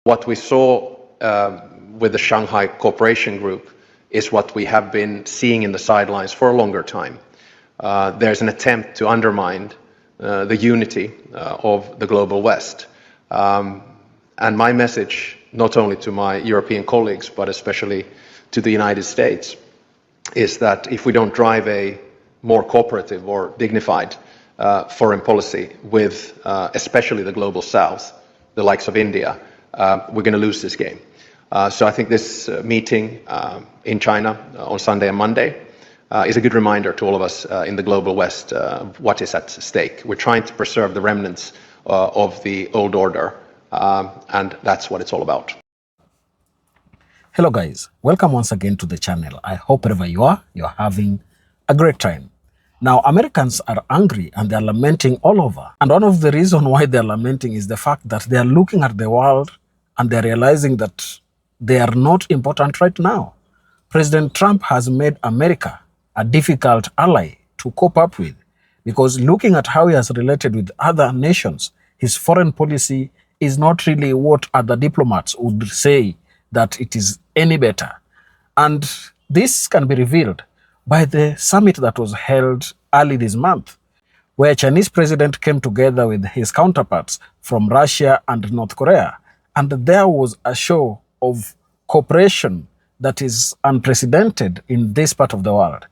What we saw with the Shanghai Cooperation Group is what we have been seeing in the sidelines for a longer time. There's an attempt to undermine the unity of the global West. And my message, not only to my European colleagues, but especially to the United States, is that if we don't drive a more cooperative or dignified foreign policy with especially the global South, the likes of India, we're going to lose this game. So I think this meeting in China on Sunday and Monday is a good reminder to all of us in the global West what is at stake. We're trying to preserve the remnants of the old order, and that's what it's all about. Hello guys, welcome once again to the channel. I hope wherever you are, you're having a great time. Now, Americans are angry and they're lamenting all over. And one of the reasons why they're lamenting is the fact that they're looking at the world and they're realizing that they are not important right now. President Trump has made America a difficult ally to cope up with, because looking at how he has related with other nations, his foreign policy is not really what other diplomats would say that it is any better. And this can be revealed by the summit that was held early this month, where Chinese president came together with his counterparts from Russia and North Korea. And there was a show of cooperation that is unprecedented in this part of the world.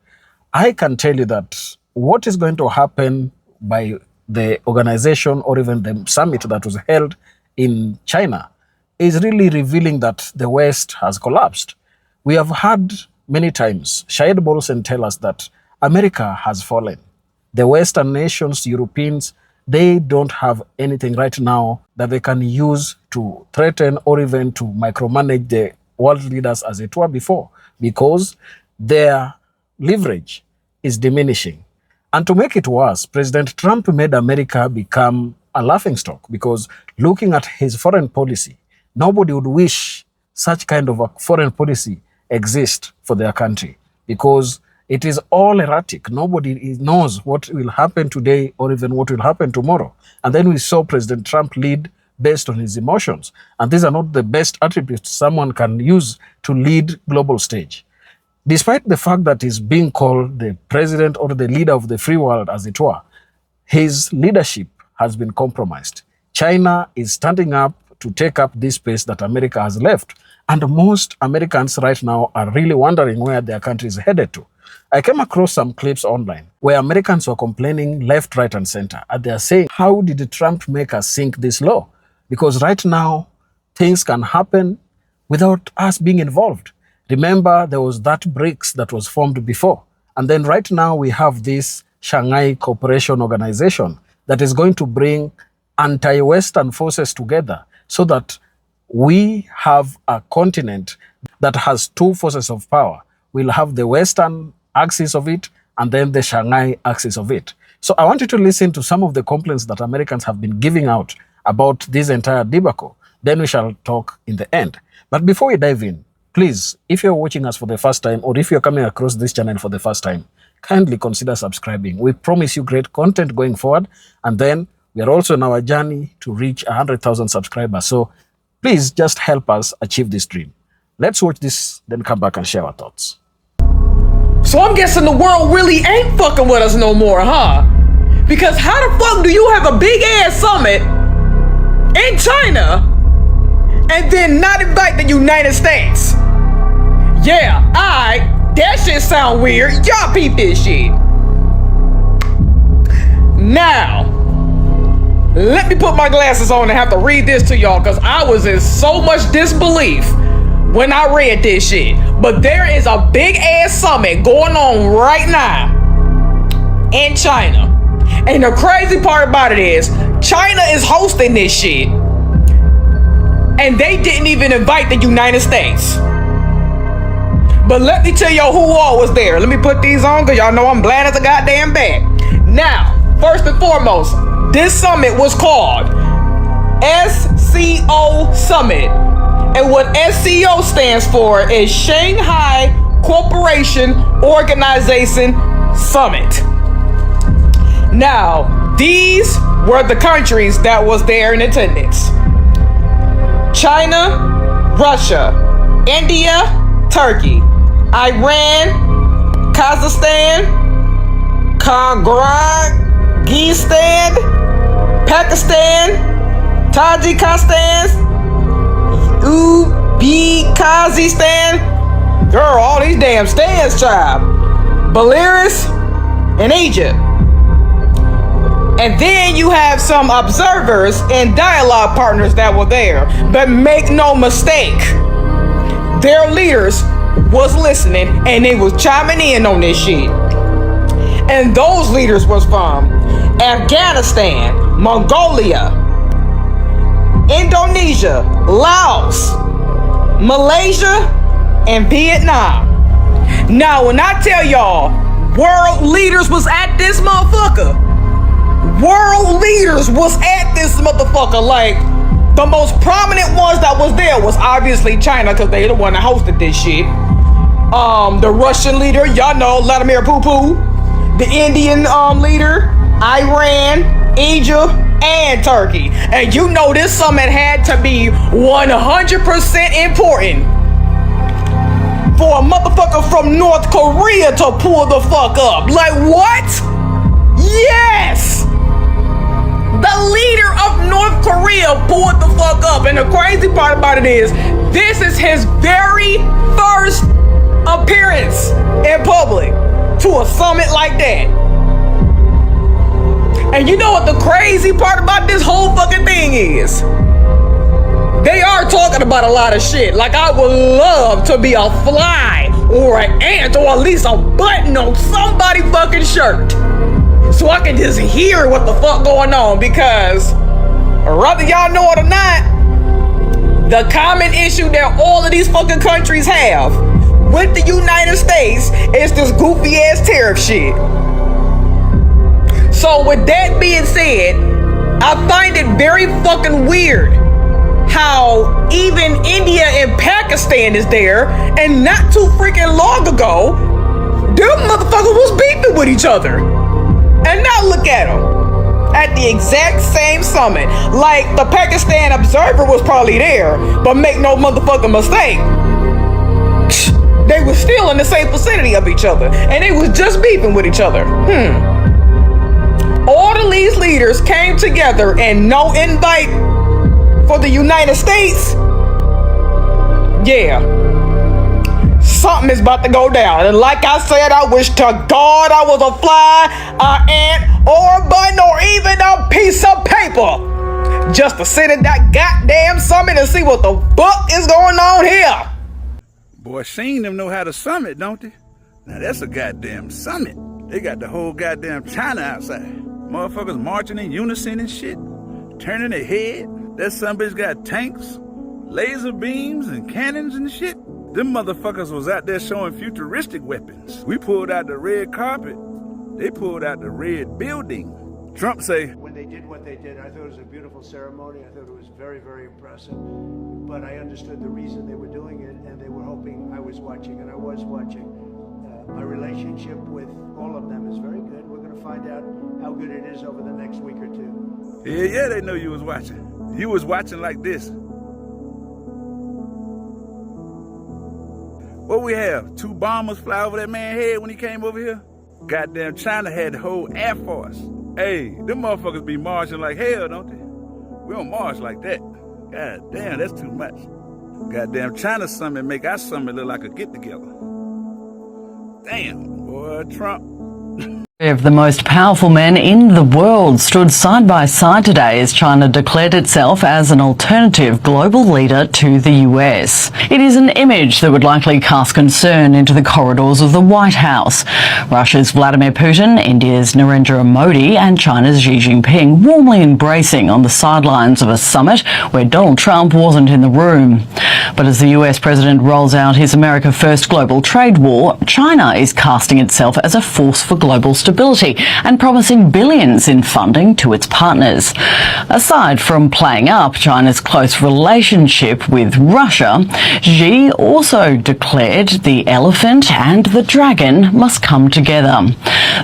I can tell you that what is going to happen by the organization or even the summit that was held in China is really revealing that the West has collapsed. We have had many times Shahid Bolsen tell us that America has fallen. The Western nations, Europeans, they don't have anything right now that they can use to threaten or even to micromanage the world leaders as it were before, because their leverage is diminishing. And to make it worse, President Trump made America become a laughingstock, because looking at his foreign policy, nobody would wish such kind of a foreign policy exist for their country, because it is all erratic. Nobody knows what will happen today or even what will happen tomorrow. And then we saw President Trump lead based on his emotions. And these are not the best attributes someone can use to lead global stage. Despite the fact that he's being called the president or the leader of the free world, as it were, his leadership has been compromised. China is standing up to take up this space that America has left. And most Americans right now are really wondering where their country is headed to. I came across some clips online where Americans were complaining left, right, and center. And they are saying, how did Trump make us sink this low? Because right now, things can happen without us being involved. Remember, there was that BRICS that was formed before. And then right now, we have this Shanghai Cooperation Organization that is going to bring anti-Western forces together so that we have a continent that has two forces of power. We'll have the Western axis of it and then the Shanghai axis of it. So I want you to listen to some of the complaints that Americans have been giving out about this entire debacle. Then we shall talk in the end. But before we dive in, please, if you're watching us for the first time or if you're coming across this channel for the first time, kindly consider subscribing. We promise you great content going forward. And then we are also on our journey to reach 100,000 subscribers. So please just help us achieve this dream. Let's watch this, then come back and share our thoughts. So I'm guessing the world really ain't fucking with us no more, huh? Because how the fuck do you have a big ass summit in China and then not invite the United States? Yeah, that shit sound weird. Y'all peep this shit. Now, let me put my glasses on and have to read this to y'all, because I was in so much disbelief when I read this shit. But there is a big ass summit going on right now in China. And the crazy part about it is China is hosting this shit. And they didn't even invite the United States. But let me tell y'all who all was there. Let me put these on, because y'all know I'm glad as a goddamn bat. Now, first and foremost, this summit was called SCO Summit. And what SCO stands for is Shanghai Cooperation Organization Summit. Now, these were the countries that was there in attendance. China, Russia, India, Turkey, Iran, Kazakhstan, Kyrgyzstan, Pakistan, Tajikistan, Uzbekistan, girl, all these damn stands, child, Belarus, and Egypt. And then you have some observers and dialogue partners that were there. But make no mistake, their leaders was listening and they was chiming in on this shit. And those leaders was from Afghanistan, Mongolia, Indonesia, Laos, Malaysia, and Vietnam. Now, when I tell y'all, world leaders was at this motherfucker. World leaders was at this motherfucker. Like, the most prominent ones that was there was obviously China, because they the one that hosted this shit. The Russian leader, y'all know, Vladimir Putin. The Indian leader, Iran, Egypt, and Turkey. And you know this summit had to be 100% important for a motherfucker from North Korea to pull the fuck up. Like, what? Yes! The leader of North Korea pulled the fuck up. And the crazy part about it is, this is his very first appearance in public to a summit like that. And you know what the crazy part about this whole fucking thing is? They are talking about a lot of shit. Like, I would love to be a fly or an ant or at least a button on somebody's fucking shirt, so I can just hear what the fuck going on, because whether y'all know it or not, the common issue that all of these fucking countries have with the United States is this goofy ass tariff shit. So with that being said, I find it very fucking weird how even India and Pakistan is there, and not too freaking long ago, them motherfuckers was beefing with each other. And now look at them at the exact same summit. Like, the Pakistan observer was probably there, but make no motherfucking mistake, they were still in the same vicinity of each other, and they was just beefing with each other. All of these leaders came together and no invite for the United States. Yeah, something is about to go down. And like I said, I wish to God I was a fly, an ant, or a button, or even a piece of paper, just to sit at that goddamn summit and see what the fuck is going on here. Boy, Sheen them know how to summit, don't they? Now that's a goddamn summit. They got the whole goddamn China outside. Motherfuckers marching in unison and shit, turning their head. That sumbitch got tanks, laser beams, and cannons and shit. Them motherfuckers was out there showing futuristic weapons. We pulled out the red carpet. They pulled out the red building. Trump say, when they did what they did, I thought it was a beautiful ceremony. I thought it was very, very impressive. But I understood the reason they were doing it, and they were hoping I was watching, and I was watching. My relationship with all of them is very good. We're going to find out how good it is over the next week or two. Yeah, they know you was watching. You was watching like this. What we have? 2 bombers fly over that man's head when he came over here? Goddamn China had the whole Air Force. Hey, them motherfuckers be marching like hell, don't they? We don't march like that. God damn, that's too much. Goddamn China summit make our summit look like a get-together. Damn, boy, Trump. Of the most powerful men in the world stood side by side today as China declared itself as an alternative global leader to the US. It is an image that would likely cast concern into the corridors of the White House. Russia's Vladimir Putin, India's Narendra Modi and China's Xi Jinping warmly embracing on the sidelines of a summit where Donald Trump wasn't in the room. But as the US president rolls out his America First global trade war, China is casting itself as a force for global stability and promising billions in funding to its partners. Aside from playing up China's close relationship with Russia, Xi also declared the elephant and the dragon must come together.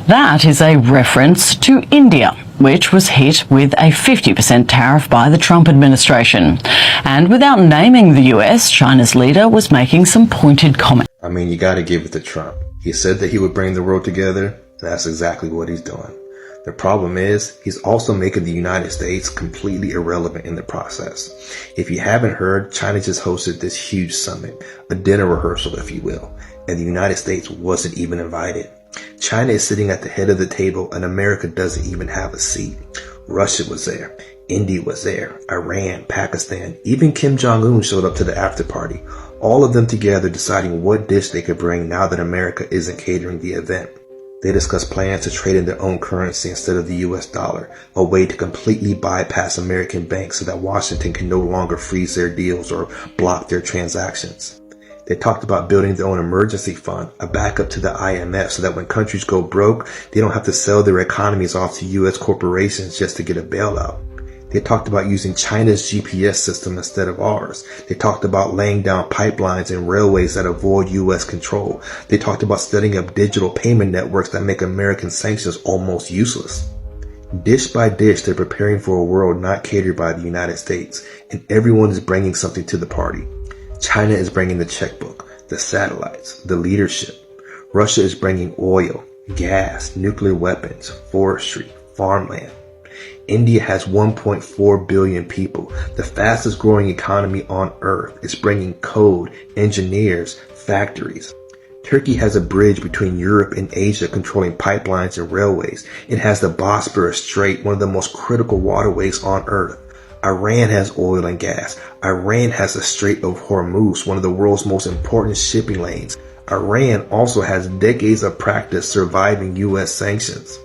That is a reference to India. which was hit with a 50% tariff by the Trump administration. And without naming the US, China's leader was making some pointed comments. I mean, you gotta give it to Trump. He said that he would bring the world together, and that's exactly what he's doing. The problem is, he's also making the United States completely irrelevant in the process. If you haven't heard, China just hosted this huge summit, a dinner rehearsal, if you will, and the United States wasn't even invited. China is sitting at the head of the table, and America doesn't even have a seat. Russia was there. India was there. Iran, Pakistan, even Kim Jong-un showed up to the after party. All of them together deciding what dish they could bring now that America isn't catering the event. They discussed plans to trade in their own currency instead of the US dollar, a way to completely bypass American banks so that Washington can no longer freeze their deals or block their transactions. They talked about building their own emergency fund, a backup to the IMF, so that when countries go broke, they don't have to sell their economies off to US corporations just to get a bailout. They talked about using China's GPS system instead of ours. They talked about laying down pipelines and railways that avoid US control. They talked about setting up digital payment networks that make American sanctions almost useless. Dish by dish, they're preparing for a world not catered by the United States, and everyone is bringing something to the party. China is bringing the checkbook, the satellites, the leadership. Russia is bringing oil, gas, nuclear weapons, forestry, farmland. India has 1.4 billion people, the fastest growing economy on earth. It's bringing code, engineers, factories. Turkey has a bridge between Europe and Asia controlling pipelines and railways. It has the Bosporus Strait, one of the most critical waterways on earth. Iran has oil and gas. Iran has the Strait of Hormuz, one of the world's most important shipping lanes. Iran also has decades of practice surviving US sanctions.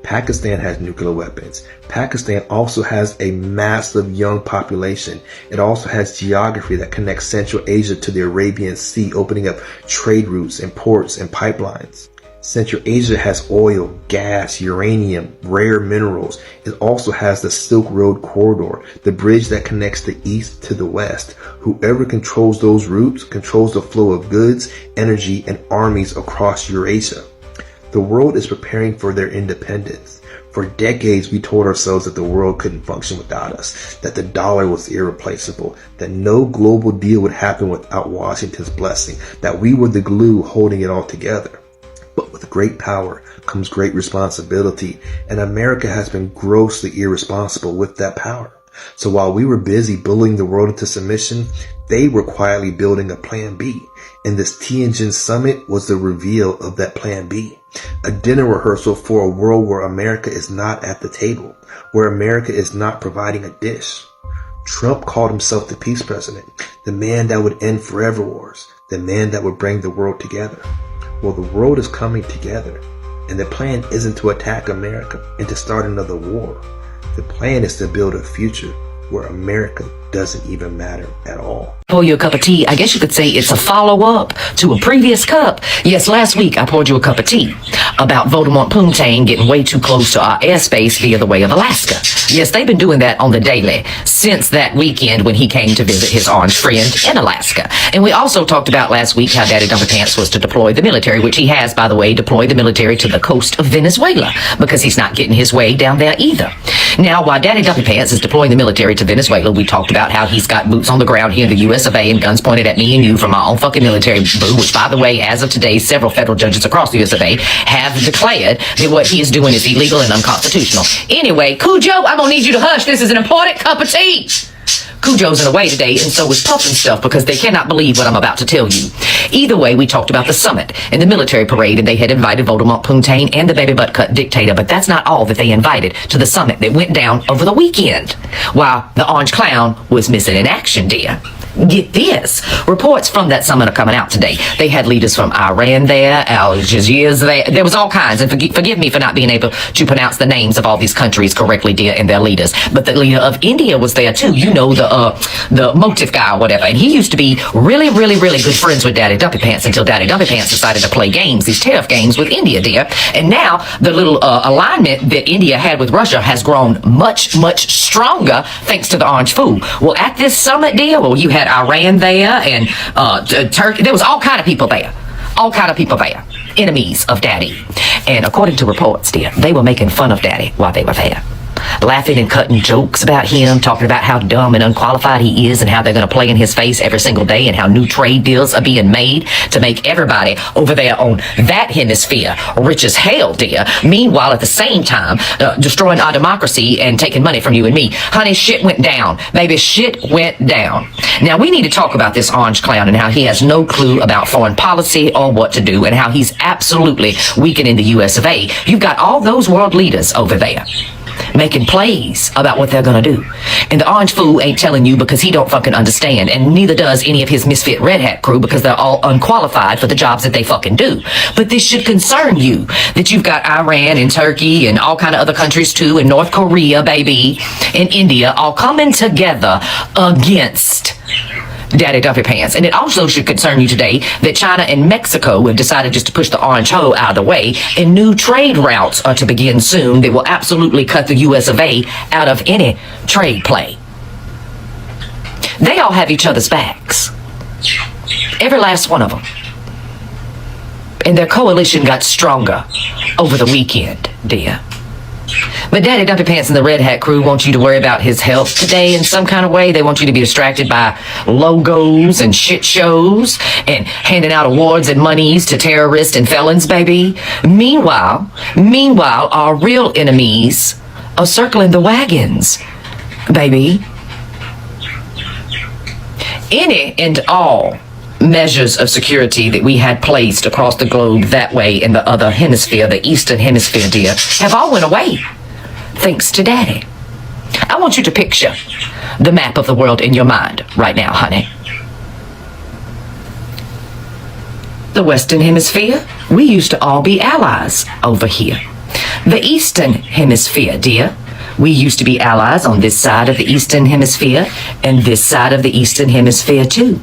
Pakistan has nuclear weapons. Pakistan also has a massive young population. It also has geography that connects Central Asia to the Arabian Sea, opening up trade routes and ports and pipelines. Central Asia has oil, gas, uranium, rare minerals. It also has the Silk Road corridor, the bridge that connects the east to the west. Whoever controls those routes controls the flow of goods, energy, and armies across Eurasia. The world is preparing for their independence. For decades, we told ourselves that the world couldn't function without us, that the dollar was irreplaceable, that no global deal would happen without Washington's blessing, that we were the glue holding it all together. But with great power comes great responsibility, and America has been grossly irresponsible with that power. So while we were busy bullying the world into submission, they were quietly building a plan B. And this Tianjin summit was the reveal of that plan B. A dinner rehearsal for a world where America is not at the table, where America is not providing a dish. Trump called himself the peace president, the man that would end forever wars, the man that would bring the world together. Well, the world is coming together, and the plan isn't to attack America and to start another war. The plan is to build a future where America doesn't even matter at all. Pour you a cup of tea. I guess you could say it's a follow-up to a previous cup. Yes, last week I poured you a cup of tea about Voldemort Poontang getting way too close to our airspace via the way of Alaska. Yes, they've been doing that on the daily since that weekend when he came to visit his orange friend in Alaska. And we also talked about last week how Daddy Dumpy Pants was to deploy the military, which he has, by the way, deployed the military to the coast of Venezuela because he's not getting his way down there either. Now, while Daddy Dumpy Pants is deploying the military to Venezuela, we talked about how he's got boots on the ground here in the US of A and guns pointed at me and you from our own fucking military, boo, which, by the way, as of today, several federal judges across the US of A have declared that what he is doing is illegal and unconstitutional. Anyway, Cujo, I'm gonna need you to hush. This is an important cup of tea. Cujo's in a way today, and so is Puff and stuff, because they cannot believe what I'm about to tell you. Either way, we talked about the summit and the military parade, and they had invited Voldemort Poontang and the baby butt cut dictator, but that's not all that they invited to the summit that went down over the weekend, while the orange clown was missing in action, dear. Get this. Reports from that summit are coming out today. They had leaders from Iran there, Al Jazeera's there. There was all kinds, and forgive me for not being able to pronounce the names of all these countries correctly, dear, and their leaders. But the leader of India was there too. You know, the motive guy or whatever. And he used to be really, really, really good friends with Daddy Dumpy Pants until Daddy Dumpy Pants decided to play games, these tariff games with India, dear. And now the little alignment that India had with Russia has grown much, much stronger thanks to the orange fool. Well, at this summit, dear, well, you had Iran there and Turkey. There was all kind of people there. All kind of people there. Enemies of Daddy. And according to reports, dear, they were making fun of Daddy while they were there. laughing and cutting jokes about him, talking about how dumb and unqualified he is and how they're going to play in his face every single day and how new trade deals are being made to make everybody over there on that hemisphere rich as hell, dear. Meanwhile, at the same time, destroying our democracy and taking money from you and me. Honey, shit went down. Baby, shit went down. Now, we need to talk about this orange clown and how he has no clue about foreign policy or what to do and how he's absolutely weakening the US of A. You've got all those world leaders over there making plays about what they're gonna do. And the orange fool ain't telling you because he don't fucking understand, and neither does any of his misfit red hat crew because they're all unqualified for the jobs that they fucking do. But this should concern you, that you've got Iran and Turkey and all kind of other countries too, and North Korea, baby, and India all coming together against Daddy Duffy Pants. And it also should concern you today that China and Mexico have decided just to push the orange hoe out of the way, and new trade routes are to begin soon that will absolutely cut the US of A out of any trade play. They all have each other's backs. Every last one of them. And their coalition got stronger over the weekend, dear. But Daddy Dumpy Pants and the Red Hat crew want you to worry about his health today in some kind of way. They want you to be distracted by logos and shit shows and handing out awards and monies to terrorists and felons, baby. Meanwhile, our real enemies are circling the wagons, baby. Any and all measures of security that we had placed across the globe that way in the other hemisphere, the eastern hemisphere, dear, have all went away, thanks to Daddy. I want you to picture the map of the world in your mind right now, honey. The western hemisphere, we used to all be allies over here. The eastern hemisphere, dear, we used to be allies on this side of the eastern hemisphere and this side of the eastern hemisphere too.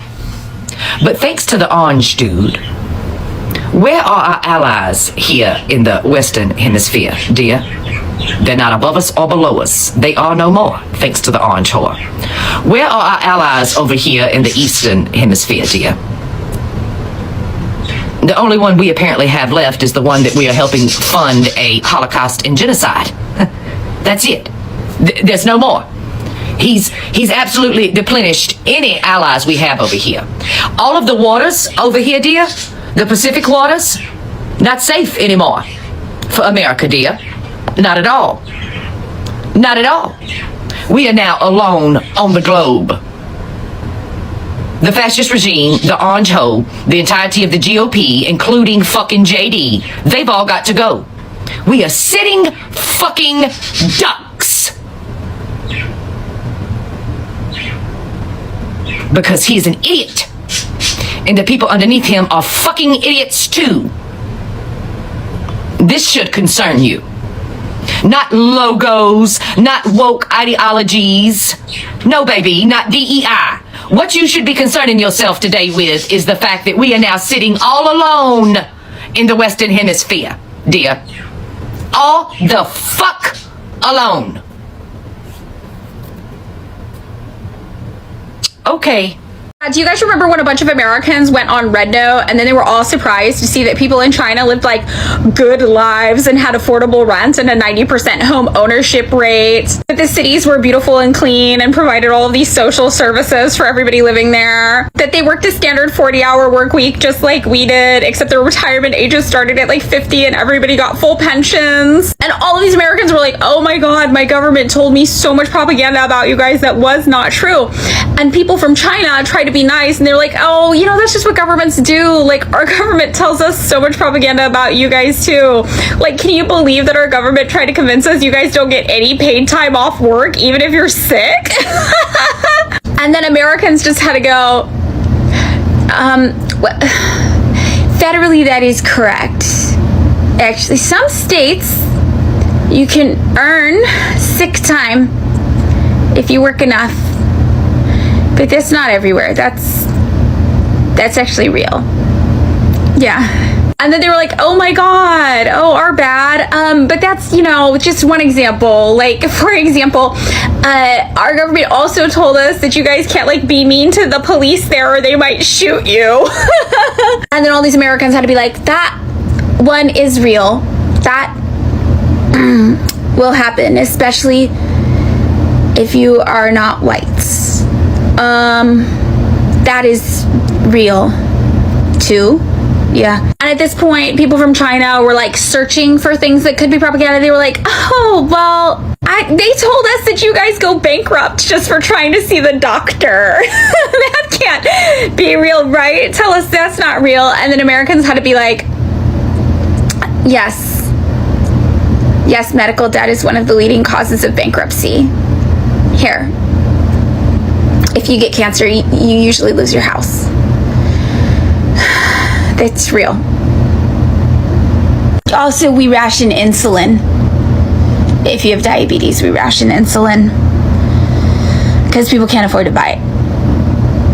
But thanks to the orange dude, where are our allies here in the western hemisphere, dear? They're not above us or below us. They are no more, thanks to the orange whore. Where are our allies over here in the eastern hemisphere, dear? The only one we apparently have left is the one that we are helping fund a Holocaust and genocide. That's it. There's no more. He's absolutely deplenished any allies we have over here. All of the waters over here, dear, the Pacific waters, not safe anymore for America, dear. Not at all. Not at all. We are now alone on the globe. The fascist regime, the orange hoe, the entirety of the GOP, including fucking JD, they've all got to go. We are sitting fucking ducks. Because he's an idiot. And the people underneath him are fucking idiots too. This should concern you. Not logos, not woke ideologies. No, baby, not DEI. What you should be concerning yourself today with is the fact that we are now sitting all alone in the Western Hemisphere, dear. All the fuck alone. Okay. Do you guys remember when a bunch of Americans went on Red Note and then they were all surprised to see that people in China lived like good lives and had affordable rent and a 90% home ownership rate? That the cities were beautiful and clean and provided all of these social services for everybody living there? That they worked a standard 40-hour work week just like we did, except their retirement ages started at like 50 and everybody got full pensions? And all of these Americans were like, oh my God, my government told me so much propaganda about you guys that was not true. And people from China tried to be nice and they're like, oh, you know, that's just what governments do. Like, our government tells us so much propaganda about you guys too. Like, can you believe that our government tried to convince us you guys don't get any paid time off work even if you're sick? And then Americans just had to go, federally that is correct. Actually, some states you can earn sick time if you work enough. But that's not everywhere. That's actually real. Yeah. And then they were like, oh my God, oh, our bad. But that's, you know, just one example. Like, for example, our government also told us that you guys can't like be mean to the police there or they might shoot you. And then all these Americans had to be like, that one is real. That will happen, especially if you are not whites. That is real too. Yeah. And at this point, people from China were like searching for things that could be propaganda. They were like, oh, well, they told us that you guys go bankrupt just for trying to see the doctor. That can't be real, right? Tell us that's not real. And then Americans had to be like, yes, medical debt is one of the leading causes of bankruptcy. Here, if you get cancer, you usually lose your house. It's real. Also, we ration insulin. If you have diabetes, we ration insulin because people can't afford to buy it.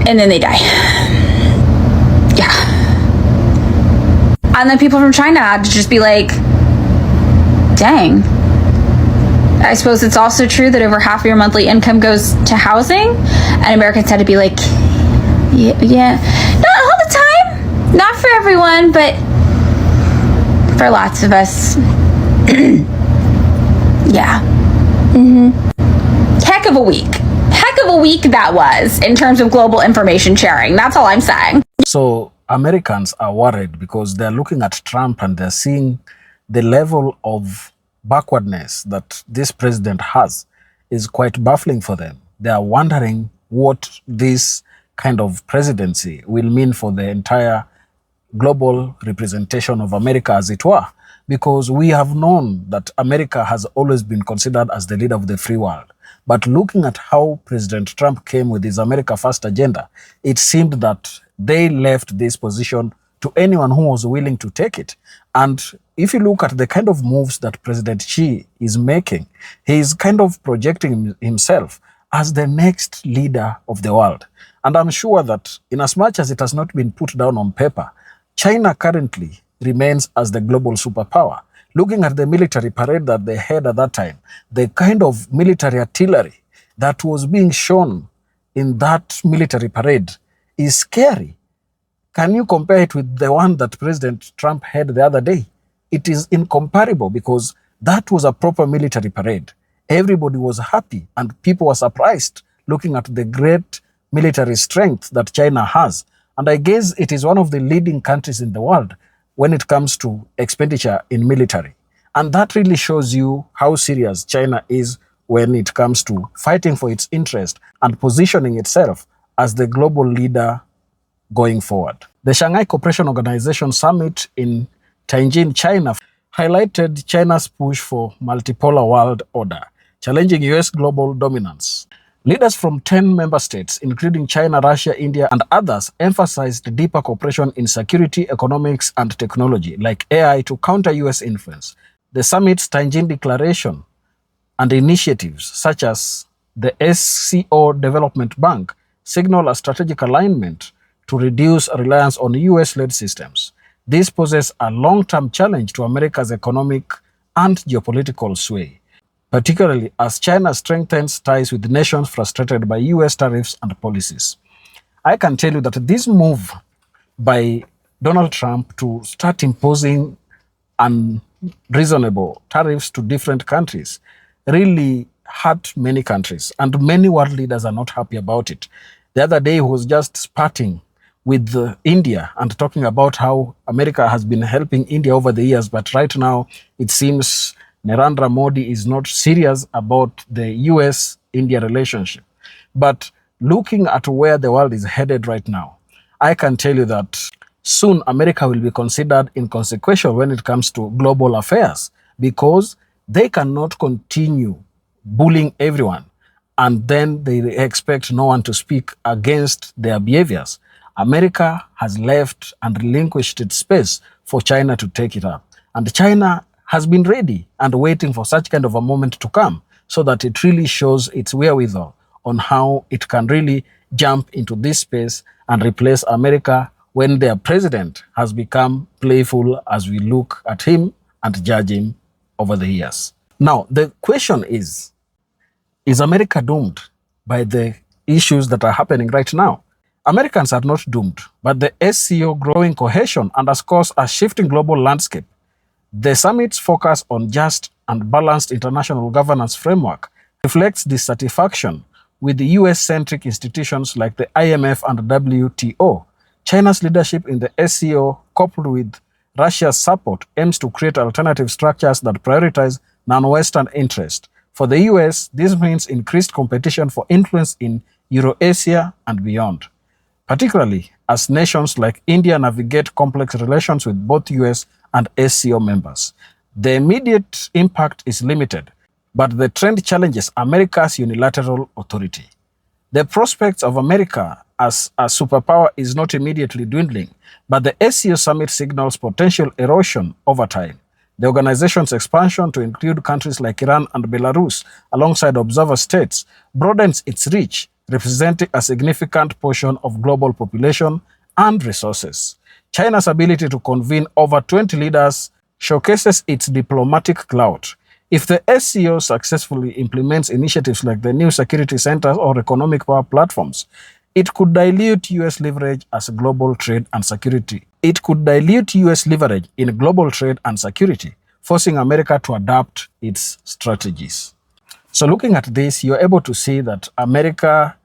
And then they die. Yeah. And then people from China had to just be like, dang. I suppose it's also true that over half of your monthly income goes to housing. And Americans had to be like, yeah. Not all the time. Not for everyone, but for lots of us. Yeah. Heck of a week. Heck of a week that was in terms of global information sharing. That's all I'm saying. So Americans are worried because they're looking at Trump and they're seeing the level of backwardness that this president has is quite baffling for them. They are wondering what this kind of presidency will mean for the entire global representation of America, as it were, because we have known that America has always been considered as the leader of the free world. But looking at how President Trump came with his America First agenda, it seemed that they left this position to anyone who was willing to take it. And if you look at the kind of moves that President Xi is making, he is kind of projecting himself as the next leader of the world. And I'm sure that in as much as it has not been put down on paper, China currently remains as the global superpower. Looking at the military parade that they had at that time, the kind of military artillery that was being shown in that military parade is scary. Can you compare it with the one that President Trump had the other day? It is incomparable because that was a proper military parade. Everybody was happy and people were surprised looking at the great military strength that China has. And I guess it is one of the leading countries in the world when it comes to expenditure in military. And that really shows you how serious China is when it comes to fighting for its interest and positioning itself as the global leader going forward. The Shanghai Cooperation Organization Summit in Tianjin, China, highlighted China's push for multipolar world order, challenging US global dominance. Leaders from 10 member states, including China, Russia, India, and others, emphasized deeper cooperation in security, economics, and technology, like AI, to counter US influence. The summit's Tianjin Declaration and initiatives such as the SCO Development Bank signal a strategic alignment to reduce reliance on US-led systems. This poses a long-term challenge to America's economic and geopolitical sway, particularly as China strengthens ties with nations frustrated by US tariffs and policies. I can tell you that this move by Donald Trump to start imposing unreasonable tariffs to different countries really hurt many countries, and many world leaders are not happy about it. The other day, he was just spatting with India and talking about how America has been helping India over the years, but right now it seems Narendra Modi is not serious about the US-India relationship. But looking at where the world is headed right now, I can tell you that soon America will be considered inconsequential when it comes to global affairs because they cannot continue bullying everyone and then they expect no one to speak against their behaviors. America has left and relinquished its space for China to take it up. And China has been ready and waiting for such kind of a moment to come so that it really shows its wherewithal on how it can really jump into this space and replace America when their president has become playful as we look at him and judge him over the years. Now, the question is America doomed by the issues that are happening right now? Americans are not doomed, but the SCO growing cohesion underscores a shifting global landscape. The summit's focus on just and balanced international governance framework reflects dissatisfaction with the US-centric institutions like the IMF and WTO. China's leadership in the SCO, coupled with Russia's support, aims to create alternative structures that prioritize non-Western interests. For the US, this means increased competition for influence in Eurasia and beyond, particularly as nations like India navigate complex relations with both US and SCO members. The immediate impact is limited, but the trend challenges America's unilateral authority. The prospects of America as a superpower is not immediately dwindling, but the SCO summit signals potential erosion over time. The organization's expansion to include countries like Iran and Belarus alongside observer states broadens its reach, representing a significant portion of global population and resources. China's ability to convene over 20 leaders showcases its diplomatic clout. If the SCO successfully implements initiatives like the new security centers or economic power platforms, it could dilute US leverage as global trade and security. It could dilute US leverage in global trade and security, forcing America to adapt its strategies. So looking at this, you're able to see that America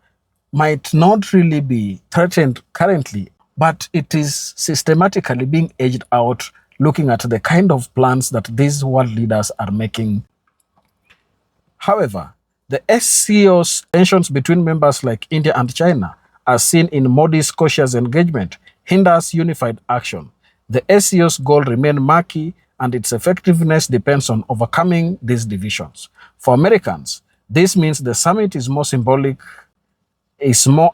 might not really be threatened currently, but it is systematically being edged out, looking at the kind of plans that these world leaders are making. However, the SCO's tensions between members like India and China, as seen in Modi's cautious engagement, hinders unified action. The SCO's goal remains murky, and its effectiveness depends on overcoming these divisions. For Americans, this means the summit is more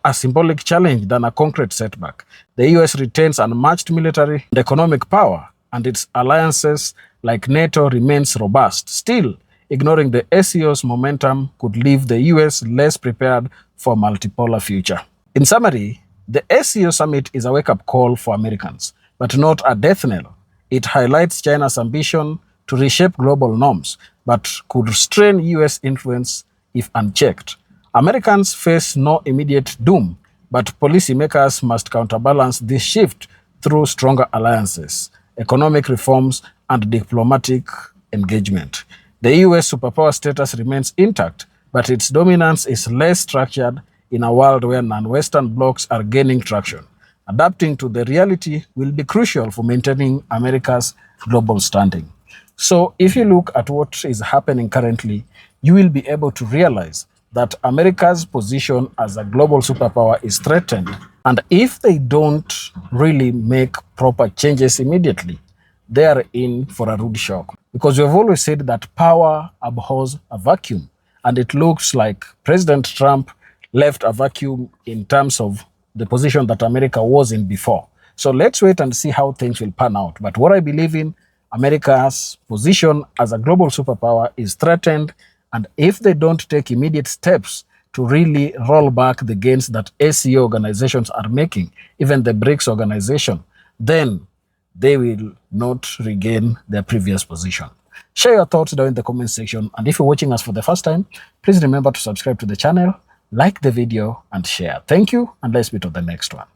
a symbolic challenge than a concrete setback. The US retains unmatched military and economic power, and its alliances like NATO remains robust. Still, ignoring the SCO's momentum could leave the US less prepared for a multipolar future. In summary, the SCO summit is a wake-up call for Americans, but not a death knell. It highlights China's ambition to reshape global norms, but could strain US influence if unchecked. Americans face no immediate doom, but policymakers must counterbalance this shift through stronger alliances, economic reforms, and diplomatic engagement. The US superpower status remains intact, but its dominance is less structured in a world where non-Western blocs are gaining traction. Adapting to the reality will be crucial for maintaining America's global standing. So if you look at what is happening currently, you will be able to realize that America's position as a global superpower is threatened. And if they don't really make proper changes immediately, they are in for a rude shock. Because we have always said that power abhors a vacuum. And it looks like President Trump left a vacuum in terms of the position that America was in before. So let's wait and see how things will pan out. But what I believe in, America's position as a global superpower is threatened. And if they don't take immediate steps to really roll back the gains that SCO organizations are making, even the BRICS organization, then they will not regain their previous position. Share your thoughts down in the comment section. And if you're watching us for the first time, please remember to subscribe to the channel, like the video, and share. Thank you, and let's meet on the next one.